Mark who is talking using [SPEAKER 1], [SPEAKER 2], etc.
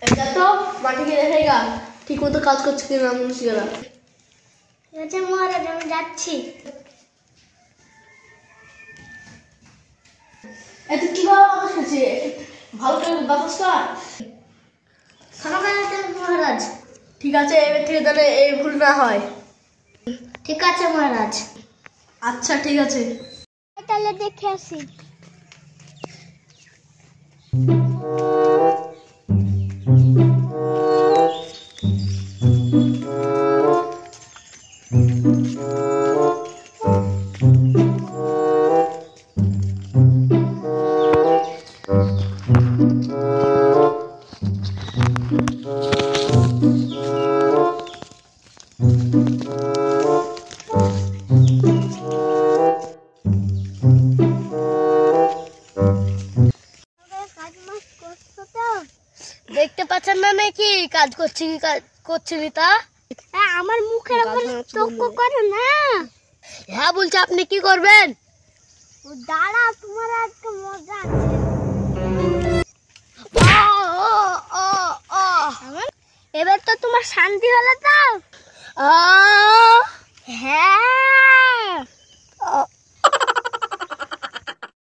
[SPEAKER 1] এটা তো মাটি গিয়ে দেখেগা ঠিক মতো কাজ করছে কিনা মুন্সিরা।
[SPEAKER 2] ঠিক আছে মহারাজ, আমি যাচ্ছি।
[SPEAKER 1] এত কিভাবে বাতাস করছে, ভালো করে বাতাস কর।
[SPEAKER 2] মহারাজ।
[SPEAKER 1] ঠিক আছে, এবার থেকে যেন এই ভুল না হয়।
[SPEAKER 2] ঠিক আছে মহারাজ।
[SPEAKER 1] আচ্ছা ঠিক আছে,
[SPEAKER 2] তাহলে দেখে আসি।
[SPEAKER 1] দেখতে পাচ্ছেন না নাকি কাজ করছি কি করছিলি তা?
[SPEAKER 2] আমার মুখের উপর চক্কু করো না।
[SPEAKER 1] হ্যাঁ বলছি, আপনি কি করবেন?
[SPEAKER 2] দাঁড়া, তোমার আজকে মজা আছে। এবার তো তোমার শান্তি হলো তো? হ্যাঁ।